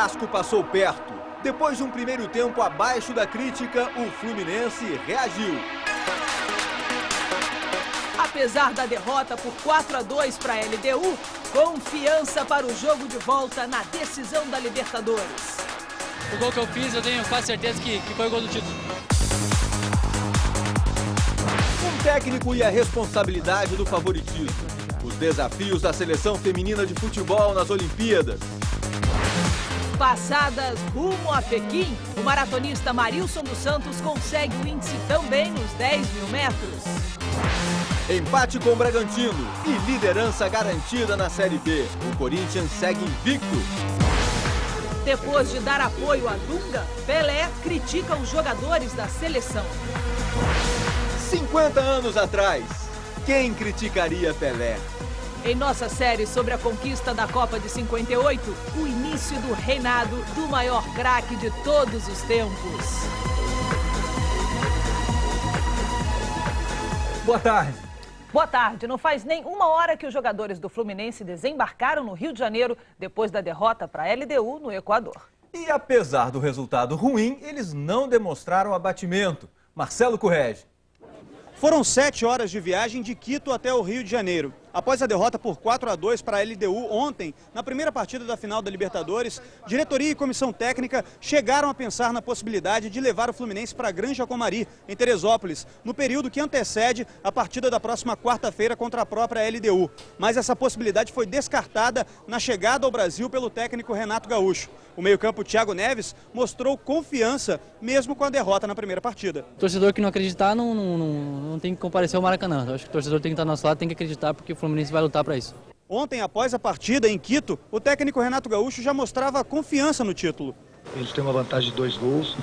Vasco passou perto. Depois de um primeiro tempo abaixo da crítica, o Fluminense reagiu. Apesar da derrota por 4-2 para a LDU, confiança para o jogo de volta na decisão da Libertadores. O gol que eu fiz, eu tenho quase certeza que foi o gol do título. Um técnico e a responsabilidade do favoritismo. Os desafios da seleção feminina de futebol nas Olimpíadas. Passadas rumo a Pequim, o maratonista Marilson dos Santos consegue o índice também nos 10.000 metros. Empate com o Bragantino e liderança garantida na Série B. O Corinthians segue invicto. Depois de dar apoio a Dunga, Pelé critica os jogadores da seleção. 50 anos atrás, quem criticaria Pelé? Em nossa série sobre a conquista da Copa de 58, o início do reinado do maior craque de todos os tempos. Boa tarde. Boa tarde. Não faz nem uma hora que os jogadores do Fluminense desembarcaram no Rio de Janeiro depois da derrota para a LDU no Equador. E apesar do resultado ruim, eles não demonstraram abatimento. Marcelo Correge. Foram 7 horas de viagem de Quito até o Rio de Janeiro. Após a derrota por 4-2 para a LDU ontem, na primeira partida da final da Libertadores, diretoria e comissão técnica chegaram a pensar na possibilidade de levar o Fluminense para a Granja Comari, em Teresópolis, no período que antecede a partida da próxima quarta-feira contra a própria LDU. Mas essa possibilidade foi descartada na chegada ao Brasil pelo técnico Renato Gaúcho. O meio-campo Thiago Neves mostrou confiança, mesmo com a derrota na primeira partida. O torcedor que não acreditar não tem que comparecer ao Maracanã. Eu acho que o torcedor tem que estar do nosso lado, tem que acreditar, porque o Fluminense vai lutar para isso. Ontem, após a partida em Quito, o técnico Renato Gaúcho já mostrava confiança no título. Eles têm uma vantagem de 2 gols,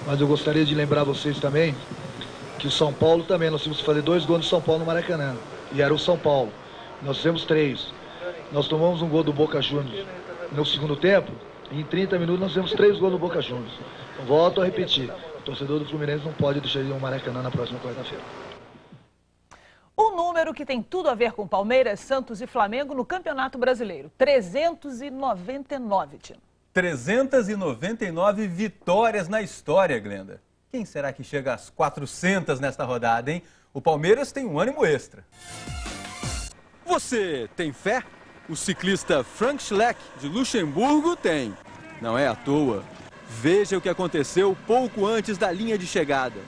mas eu gostaria de lembrar vocês também que o São Paulo também, nós tínhamos que fazer 2 gols no São Paulo no Maracanã. E era o São Paulo. Nós fizemos 3. Nós tomamos um gol do Boca Juniors no segundo tempo. E em 30 minutos nós fizemos 3 gols no Boca Juniors. Então, volto a repetir, o torcedor do Fluminense não pode deixar de ir ao Maracanã na próxima quarta-feira. Um número que tem tudo a ver com Palmeiras, Santos e Flamengo no Campeonato Brasileiro. 399, Tino. 399 vitórias na história, Glenda. Quem será que chega às 400 nesta rodada, hein? O Palmeiras tem um ânimo extra. Você tem fé? O ciclista Frank Schleck, de Luxemburgo, tem. Não é à toa. Veja o que aconteceu pouco antes da linha de chegada.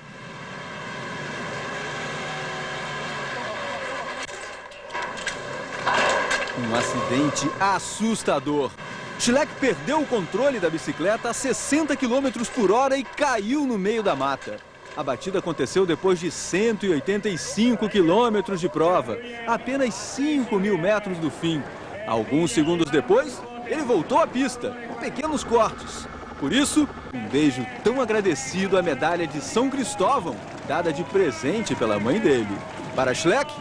Um acidente assustador. Schleck perdeu o controle da bicicleta a 60 km por hora e caiu no meio da mata. A batida aconteceu depois de 185 quilômetros de prova, apenas 5.000 metros do fim. Alguns segundos depois, ele voltou à pista, com pequenos cortes. Por isso, um beijo tão agradecido à medalha de São Cristóvão, dada de presente pela mãe dele. Para Schleck,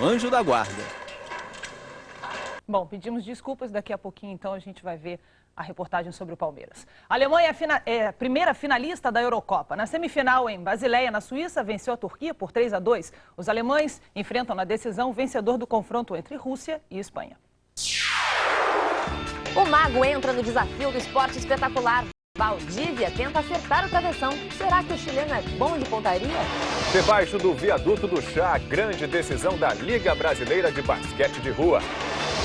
um anjo da guarda. Bom, pedimos desculpas, daqui a pouquinho então a gente vai ver a reportagem sobre o Palmeiras. A Alemanha é a primeira finalista da Eurocopa. Na semifinal em Basileia, na Suíça, venceu a Turquia por 3-2. Os alemães enfrentam na decisão o vencedor do confronto entre Rússia e Espanha. O mago entra no desafio do esporte espetacular. Valdívia tenta acertar o travessão. Será que o chileno é bom de pontaria? Debaixo do viaduto do Chá, grande decisão da Liga Brasileira de Basquete de Rua.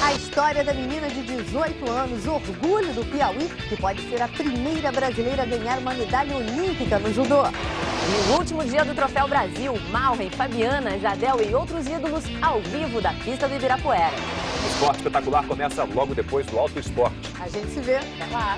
A história da menina de 18 anos, orgulho do Piauí, que pode ser a primeira brasileira a ganhar uma medalha olímpica no judô. E no último dia do Troféu Brasil, Malren, Fabiana, Jadel e outros ídolos ao vivo da pista do Ibirapuera. O esporte espetacular começa logo depois do Auto Esporte. A gente se vê, até lá.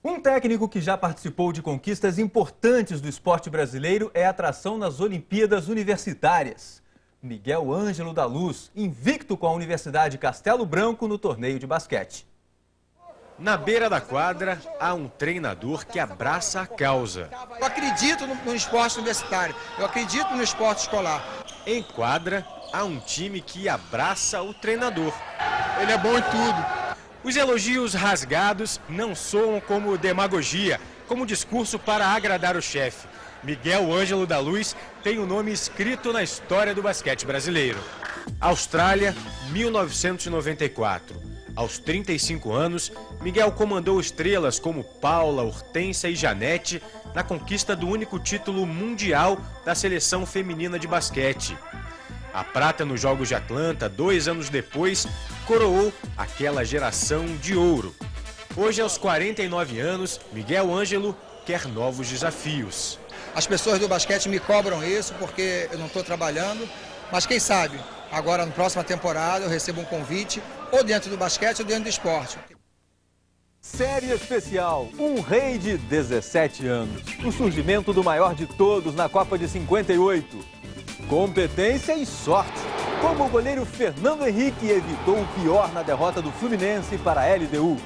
Um técnico que já participou de conquistas importantes do esporte brasileiro é atração nas Olimpíadas Universitárias. Miguel Ângelo da Luz, invicto com a Universidade Castelo Branco no torneio de basquete. Na beira da quadra, há um treinador que abraça a causa. Eu acredito no esporte universitário, eu acredito no esporte escolar. Em quadra, há um time que abraça o treinador. Ele é bom em tudo. Os elogios rasgados não soam como demagogia, como discurso para agradar o chefe. Miguel Ângelo da Luz tem o nome escrito na história do basquete brasileiro. Austrália, 1994. Aos 35 anos, Miguel comandou estrelas como Paula, Hortência e Janete na conquista do único título mundial da seleção feminina de basquete. A prata nos Jogos de Atlanta, 2 anos depois, coroou aquela geração de ouro. Hoje, aos 49 anos, Miguel Ângelo quer novos desafios. As pessoas do basquete me cobram isso porque eu não estou trabalhando, mas quem sabe, agora na próxima temporada eu recebo um convite, ou dentro do basquete ou dentro do esporte. Série especial, um rei de 17 anos. O surgimento do maior de todos na Copa de 58. Competência e sorte. Como o goleiro Fernando Henrique evitou o pior na derrota do Fluminense para a LDU.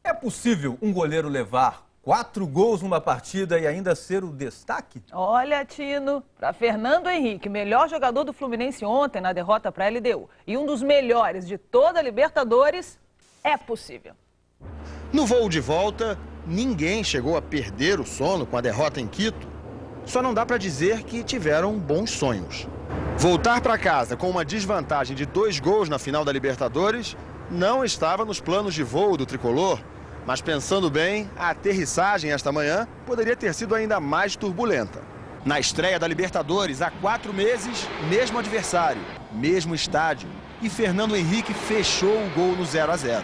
É possível um goleiro levar 4 gols numa partida e ainda ser o destaque? Olha, Tino, para Fernando Henrique, melhor jogador do Fluminense ontem na derrota para a LDU e um dos melhores de toda a Libertadores, é possível. No voo de volta, ninguém chegou a perder o sono com a derrota em Quito. Só não dá para dizer que tiveram bons sonhos. Voltar para casa com uma desvantagem de 2 gols na final da Libertadores não estava nos planos de voo do tricolor. Mas pensando bem, a aterrissagem esta manhã poderia ter sido ainda mais turbulenta. Na estreia da Libertadores, há 4 meses, mesmo adversário, mesmo estádio. E Fernando Henrique fechou o gol no 0-0.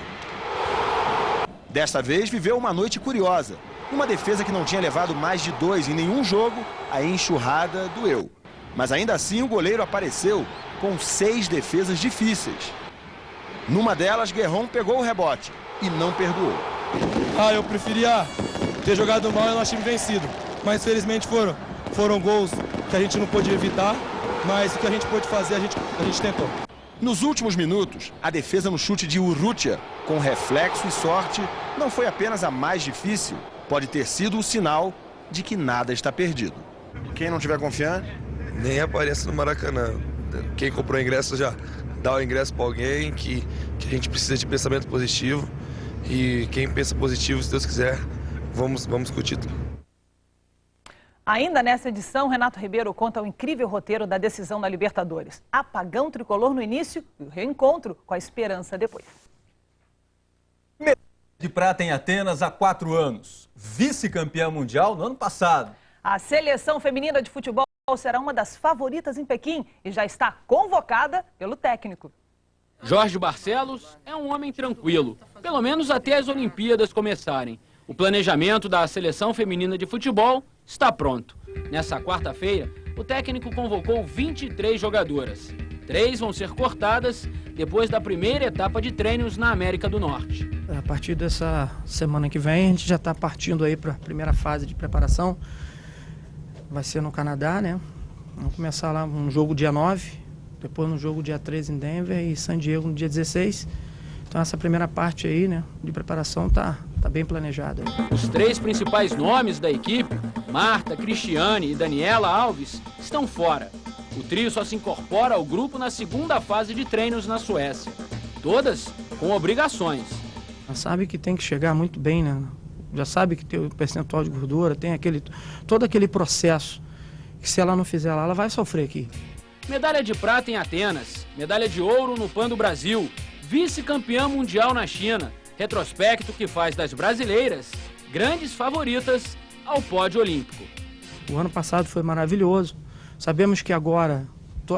Desta vez, viveu uma noite curiosa. Uma defesa que não tinha levado mais de 2 em nenhum jogo, a enxurrada doeu. Mas ainda assim, o goleiro apareceu com 6 defesas difíceis. Numa delas, Guerron pegou o rebote e não perdoou. Eu preferia ter jogado mal e o nosso time vencido. Mas felizmente foram gols que a gente não podia evitar, mas o que a gente pôde fazer, a gente tentou. Nos últimos minutos, a defesa no chute de Urrutia, com reflexo e sorte, não foi apenas a mais difícil, pode ter sido o sinal de que nada está perdido. Quem não tiver confiante, nem apareça no Maracanã. Quem comprou ingresso já dá o ingresso para alguém, que a gente precisa de pensamento positivo. E quem pensa positivo, se Deus quiser, vamos curtir tudo. Ainda nessa edição, Renato Ribeiro conta o incrível roteiro da decisão da Libertadores. Apagão tricolor no início e o reencontro com a esperança depois. Medalha de prata em Atenas há 4 anos. Vice-campeã mundial no ano passado. A seleção feminina de futebol será uma das favoritas em Pequim e já está convocada pelo técnico. Jorge Barcelos é um homem tranquilo, pelo menos até as Olimpíadas começarem. O planejamento da seleção feminina de futebol está pronto. Nessa quarta-feira, o técnico convocou 23 jogadoras. 3 vão ser cortadas depois da primeira etapa de treinos na América do Norte. A partir dessa semana que vem, a gente já está partindo aí para a primeira fase de preparação. Vai ser no Canadá, né? Vamos começar lá um jogo dia 9. Depois no jogo dia 13 em Denver e San Diego no dia 16. Então essa primeira parte aí, né, de preparação tá bem planejada. Os 3 principais nomes da equipe, Marta, Cristiane e Daniela Alves, estão fora. O trio só se incorpora ao grupo na segunda fase de treinos na Suécia. Todas com obrigações. Ela sabe que tem que chegar muito bem, né? Já sabe que tem o percentual de gordura, tem todo aquele processo que se ela não fizer lá, ela vai sofrer aqui. Medalha de prata em Atenas, medalha de ouro no PAN do Brasil, vice-campeã mundial na China, retrospecto que faz das brasileiras grandes favoritas ao pódio olímpico. O ano passado foi maravilhoso. Sabemos que agora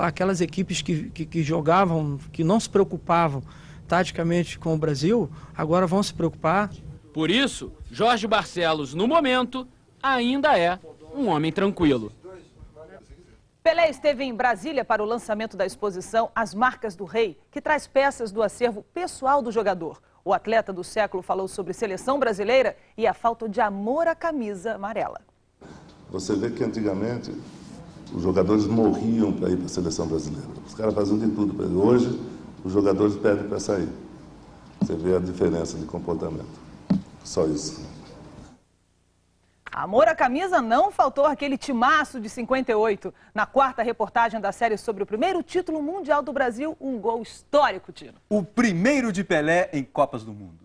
aquelas equipes que jogavam, que não se preocupavam taticamente com o Brasil, agora vão se preocupar. Por isso, Jorge Barcelos, no momento, ainda é um homem tranquilo. Pelé esteve em Brasília para o lançamento da exposição As Marcas do Rei, que traz peças do acervo pessoal do jogador. O atleta do século falou sobre seleção brasileira e a falta de amor à camisa amarela. Você vê que antigamente os jogadores morriam para ir para a seleção brasileira. Os caras faziam de tudo para ir. Hoje, os jogadores pedem para sair. Você vê a diferença de comportamento. Só isso. Amor à camisa não faltou aquele timaço de 58. Na quarta reportagem da série sobre o primeiro título mundial do Brasil, um gol histórico, Tino. O primeiro de Pelé em Copas do Mundo.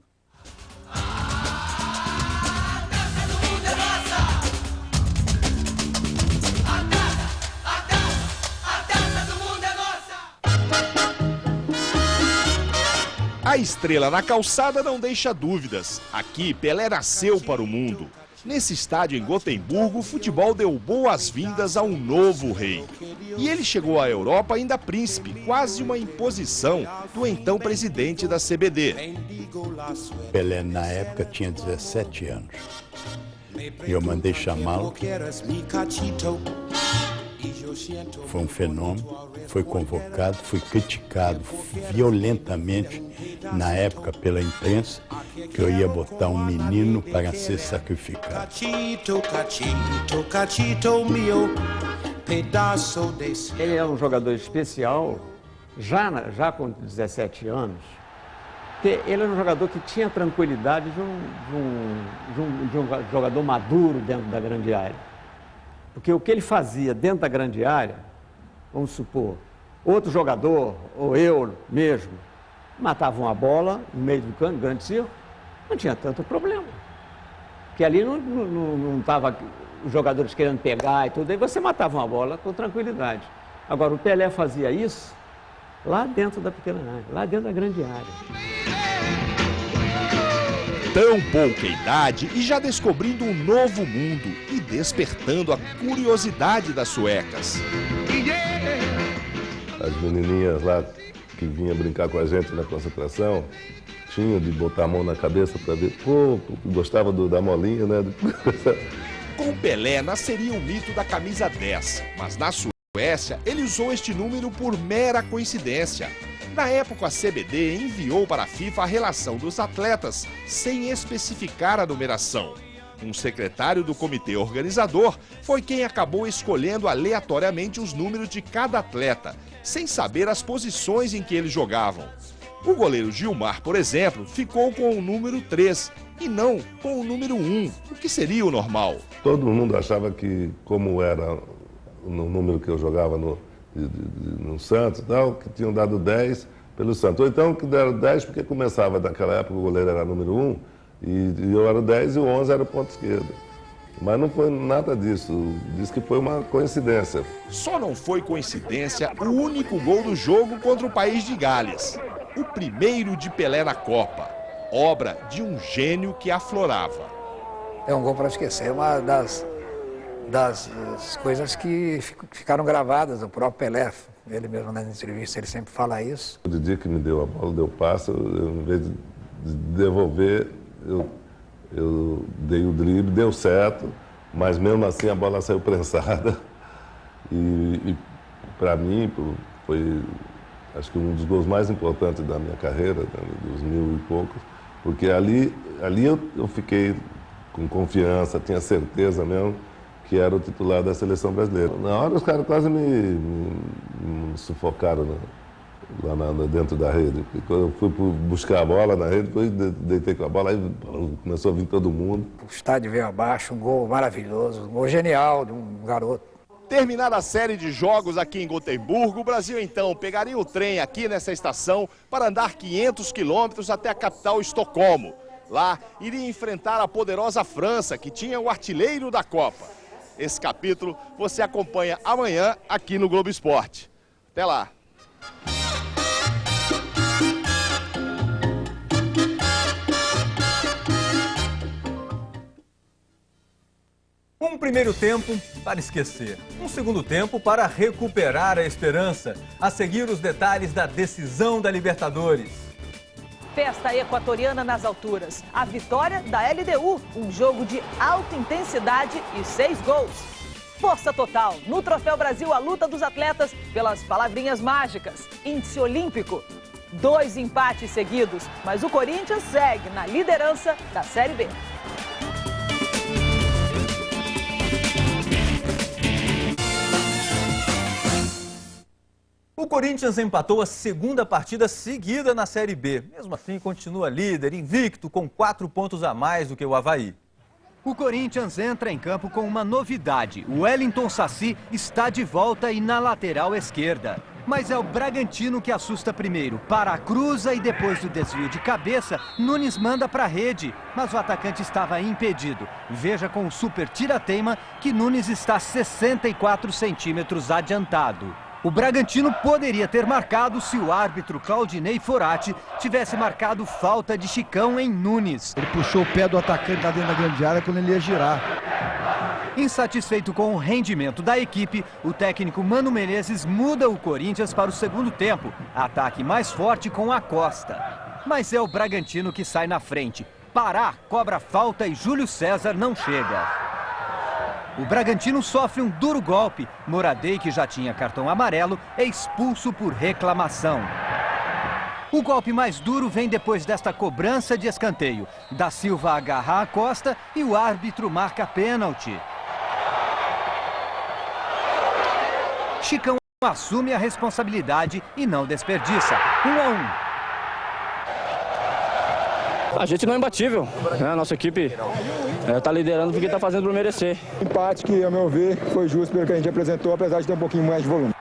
A estrela na calçada não deixa dúvidas. Aqui, Pelé nasceu para o mundo. Nesse estádio em Gotemburgo, o futebol deu boas-vindas a um novo rei. E ele chegou à Europa ainda príncipe, quase uma imposição do então presidente da CBD. Pelé, na época, tinha 17 anos. E eu mandei chamá-lo. Foi um fenômeno, foi convocado, foi criticado violentamente na época pela imprensa que eu ia botar um menino para ser sacrificado. Ele era um jogador especial, já com 17 anos. Ele era um jogador que tinha a tranquilidade de um jogador maduro dentro da grande área. Porque o que ele fazia dentro da grande área, vamos supor, outro jogador, ou eu mesmo, matavam a bola no meio do campo, grande círculo, não tinha tanto problema. Porque ali não estava os jogadores querendo pegar e tudo, aí você matava uma bola com tranquilidade. Agora, o Pelé fazia isso lá dentro da pequena área, lá dentro da grande área. Tão pouca idade e já descobrindo um novo mundo e despertando a curiosidade das suecas. As menininhas lá que vinham brincar com a gente na concentração, tinham de botar a mão na cabeça para ver, pô, gostava da molinha, né? Com Pelé nasceria o mito da camisa 10, mas na Suécia ele usou este número por mera coincidência. Na época, a CBD enviou para a FIFA a relação dos atletas, sem especificar a numeração. Um secretário do comitê organizador foi quem acabou escolhendo aleatoriamente os números de cada atleta, sem saber as posições em que eles jogavam. O goleiro Gilmar, por exemplo, ficou com o número 3 e não com o número 1, o que seria o normal. Todo mundo achava que, como era no número que eu jogava no Santos, tal, que tinham dado 10 pelo Santos. Ou então que deram 10 porque começava naquela época, o goleiro era número 1 e eu era o 10 e o 11 era o ponto esquerdo. Mas não foi nada disso, diz que foi uma coincidência. Só não foi coincidência o único gol do jogo contra o país de Gales. O primeiro de Pelé na Copa, obra de um gênio que aflorava. É um gol para esquecer, uma das coisas que ficaram gravadas, o próprio Pelé, ele mesmo na entrevista, ele sempre fala isso. O dia que me deu a bola, deu passe, em vez de devolver, eu dei o drible, deu certo, mas mesmo assim a bola saiu prensada. E para mim foi, acho que um dos gols mais importantes da minha carreira, dos 1000 e poucos, porque ali eu fiquei com confiança, tinha certeza mesmo que era o titular da seleção brasileira. Na hora os caras quase me sufocaram lá dentro da rede. Quando eu fui buscar a bola na rede, depois deitei com a bola, aí começou a vir todo mundo. O estádio veio abaixo, um gol maravilhoso, um gol genial de um garoto. Terminada a série de jogos aqui em Gotemburgo, o Brasil então pegaria o trem aqui nessa estação para andar 500 quilômetros até a capital Estocolmo. Lá iria enfrentar a poderosa França, que tinha o artilheiro da Copa. Esse capítulo você acompanha amanhã aqui no Globo Esporte. Até lá! Um primeiro tempo para esquecer, um segundo tempo para recuperar a esperança. A seguir os detalhes da decisão da Libertadores. Festa equatoriana nas alturas. A vitória da LDU, um jogo de alta intensidade e 6 gols. Força total. No Troféu Brasil, a luta dos atletas pelas palavrinhas mágicas. Índice olímpico. 2 empates seguidos, mas o Corinthians segue na liderança da Série B. O Corinthians empatou a segunda partida seguida na Série B. Mesmo assim, continua líder, invicto, com 4 pontos a mais do que o Avaí. O Corinthians entra em campo com uma novidade. O Wellington Saci está de volta e na lateral esquerda. Mas é o Bragantino que assusta primeiro. Para cruza e depois do desvio de cabeça, Nunes manda para a rede. Mas o atacante estava impedido. Veja com o super tira-teima que Nunes está 64 centímetros adiantado. O Bragantino poderia ter marcado se o árbitro Claudinei Forati tivesse marcado falta de Chicão em Nunes. Ele puxou o pé do atacante lá dentro da grande área quando ele ia girar. Insatisfeito com o rendimento da equipe, o técnico Mano Menezes muda o Corinthians para o segundo tempo. Ataque mais forte com a Costa. Mas é o Bragantino que sai na frente. Pará cobra falta e Júlio César não chega. O Bragantino sofre um duro golpe. Moradei, que já tinha cartão amarelo, é expulso por reclamação. O golpe mais duro vem depois desta cobrança de escanteio. Da Silva agarra a Costa e o árbitro marca pênalti. Chicão assume a responsabilidade e não desperdiça. 1-1. A gente não é imbatível, né? A nossa equipe está liderando porque está fazendo por merecer. Empate que, ao meu ver, foi justo pelo que a gente apresentou, apesar de ter um pouquinho mais de volume.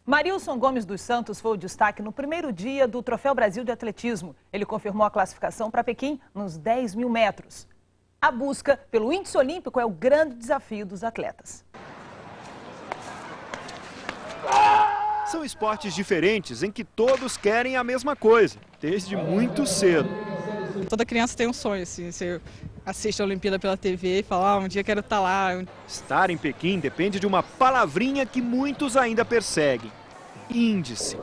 Marilson Gomes dos Santos foi o destaque no primeiro dia do Troféu Brasil de Atletismo. Ele confirmou a classificação para Pequim nos 10 mil metros. A busca pelo índice olímpico é o grande desafio dos atletas. São esportes diferentes em que todos querem a mesma coisa, desde muito cedo. Toda criança tem um sonho, assim, você assiste a Olimpíada pela TV e fala, um dia quero estar lá. Estar em Pequim depende de uma palavrinha que muitos ainda perseguem: índice.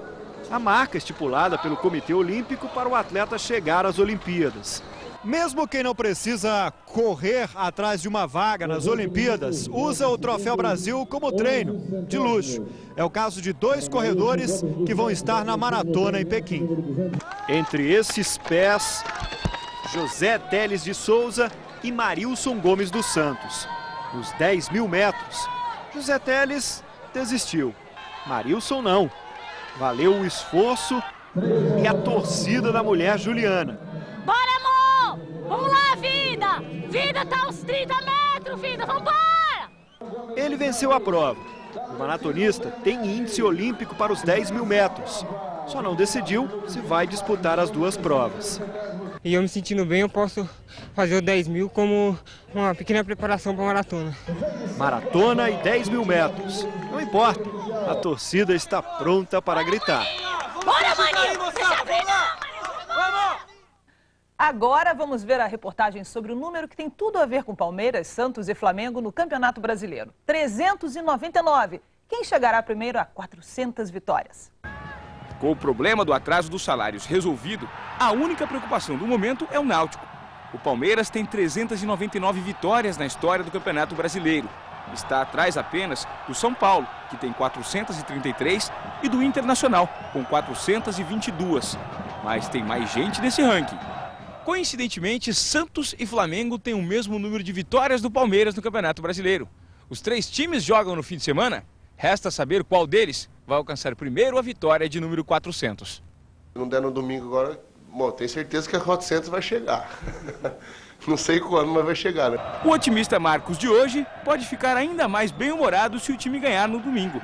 A marca estipulada pelo Comitê Olímpico para o atleta chegar às Olimpíadas. Mesmo quem não precisa correr atrás de uma vaga nas Olimpíadas, usa o Troféu Brasil como treino de luxo. É o caso de 2 corredores que vão estar na maratona em Pequim. Entre esses pés, José Teles de Souza e Marilson Gomes dos Santos. Nos 10 mil metros, José Teles desistiu. Marilson não. Valeu o esforço e a torcida da mulher Juliana. Bora, amor! Vamos lá, vida! Vida tá aos 30 metros, vida! Vambora! Ele venceu a prova. O maratonista tem índice olímpico para os 10 mil metros. Só não decidiu se vai disputar as 2 provas. E eu me sentindo bem, eu posso fazer o 10 mil como uma pequena preparação para a maratona. Maratona e 10 mil metros. Não importa, a torcida está pronta para gritar. Bora, maninho! Agora vamos ver a reportagem sobre o número que tem tudo a ver com Palmeiras, Santos e Flamengo no Campeonato Brasileiro. 399. Quem chegará primeiro a 400 vitórias? Com o problema do atraso dos salários resolvido, a única preocupação do momento é o Náutico. O Palmeiras tem 399 vitórias na história do Campeonato Brasileiro. Está atrás apenas do São Paulo, que tem 433, e do Internacional, com 422. Mas tem mais gente nesse ranking. Coincidentemente, Santos e Flamengo têm o mesmo número de vitórias do Palmeiras no Campeonato Brasileiro. Os 3 times jogam no fim de semana. Resta saber qual deles vai alcançar primeiro a vitória de número 400. Se não der no domingo agora, bom, tenho certeza que a 400 vai chegar. Não sei quando, mas vai chegar, né? O otimista Marcos de hoje pode ficar ainda mais bem-humorado se o time ganhar no domingo.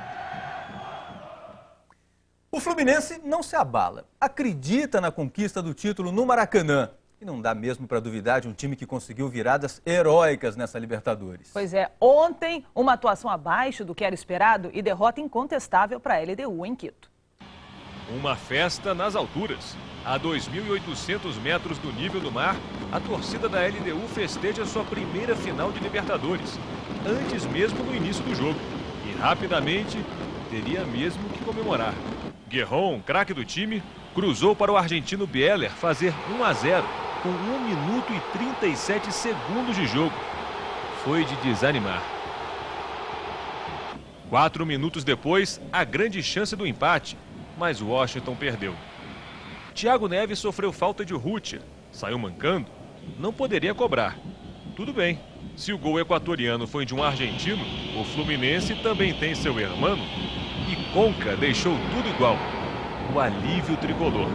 O Fluminense não se abala. Acredita na conquista do título no Maracanã. E não dá mesmo para duvidar de um time que conseguiu viradas heróicas nessa Libertadores. Pois é, ontem uma atuação abaixo do que era esperado e derrota incontestável para a LDU em Quito. Uma festa nas alturas. A 2.800 metros do nível do mar, a torcida da LDU festeja sua primeira final de Libertadores, antes mesmo do início do jogo. E rapidamente teria mesmo que comemorar. Guerrón, craque do time, cruzou para o argentino Bieler fazer 1-0. Com 1 minuto e 37 segundos de jogo. Foi de desanimar. 4 minutos depois, a grande chance do empate, mas o Washington perdeu. Thiago Neves sofreu falta de Rutia, saiu mancando, não poderia cobrar. Tudo bem, se o gol equatoriano foi de um argentino, o Fluminense também tem seu irmão. E Conca deixou tudo igual. O alívio tricolor.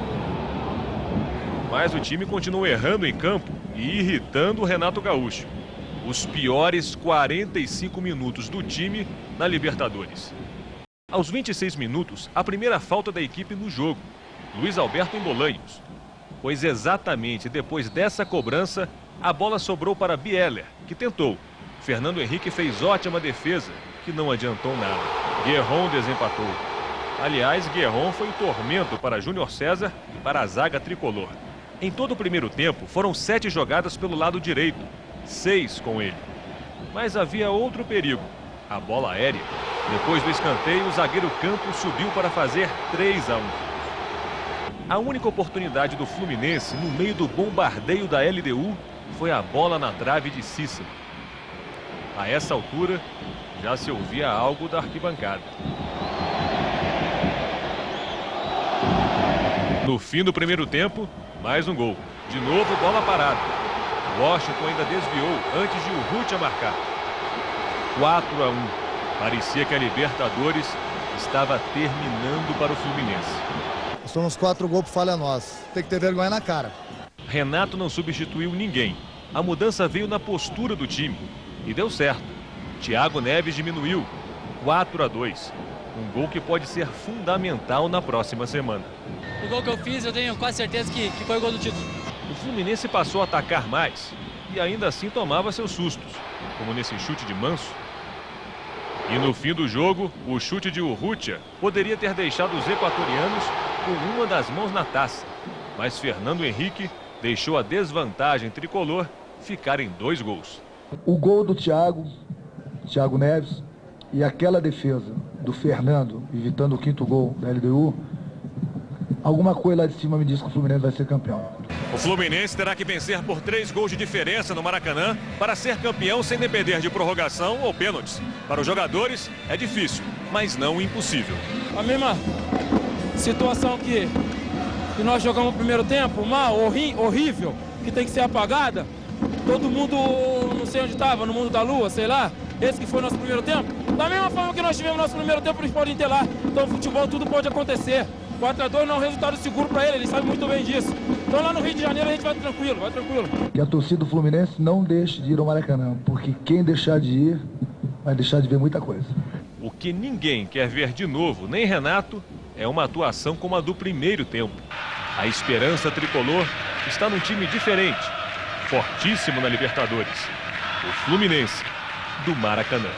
Mas o time continuou errando em campo e irritando o Renato Gaúcho. Os piores 45 minutos do time na Libertadores. Aos 26 minutos, a primeira falta da equipe no jogo. Luiz Alberto em Bolanhos. Pois exatamente depois dessa cobrança, a bola sobrou para Bieler, que tentou. Fernando Henrique fez ótima defesa, que não adiantou nada. Guerron desempatou. Aliás, Guerron foi o tormento para Júnior César e para a zaga tricolor. Em todo o primeiro tempo, foram 7 jogadas pelo lado direito, 6 com ele. Mas havia outro perigo, a bola aérea. Depois do escanteio, o zagueiro Campos subiu para fazer 3-1. A única oportunidade do Fluminense, no meio do bombardeio da LDU, foi a bola na trave de Cícero. A essa altura, já se ouvia algo da arquibancada. No fim do primeiro tempo, mais um gol. De novo, bola parada. Washington ainda desviou antes de Urrutia marcar. 4-1. Parecia que a Libertadores estava terminando para o Fluminense. Somos 4 gols por falha nossa. Tem que ter vergonha na cara. Renato não substituiu ninguém. A mudança veio na postura do time. E deu certo. Thiago Neves diminuiu. 4-2. Um gol que pode ser fundamental na próxima semana. O gol que eu fiz, eu tenho quase certeza que foi o gol do título. O Fluminense passou a atacar mais e ainda assim tomava seus sustos, como nesse chute de Manso. E no fim do jogo, o chute de Urrutia poderia ter deixado os equatorianos com uma das mãos na taça. Mas Fernando Henrique deixou a desvantagem tricolor ficar em 2 gols. O gol do Thiago Neves e aquela defesa do Fernando, evitando o 5º gol da LDU, alguma coisa lá de cima me diz que o Fluminense vai ser campeão. O Fluminense terá que vencer por 3 gols de diferença no Maracanã para ser campeão sem depender de prorrogação ou pênaltis. Para os jogadores é difícil, mas não impossível. A mesma situação que nós jogamos no primeiro tempo, mal, horrível, que tem que ser apagada. Todo mundo, não sei onde estava, no mundo da lua, sei lá. Esse que foi o nosso primeiro tempo. Da mesma forma que nós tivemos nosso primeiro tempo, eles podem ter lá. Então, futebol, tudo pode acontecer. 4-2 não é um resultado seguro para ele sabe muito bem disso. Então, lá no Rio de Janeiro, a gente vai tranquilo, Que a torcida do Fluminense não deixe de ir ao Maracanã, porque quem deixar de ir, vai deixar de ver muita coisa. O que ninguém quer ver de novo, nem Renato, é uma atuação como a do primeiro tempo. A esperança tricolor está num time diferente, fortíssimo na Libertadores. O Fluminense do Maracanã.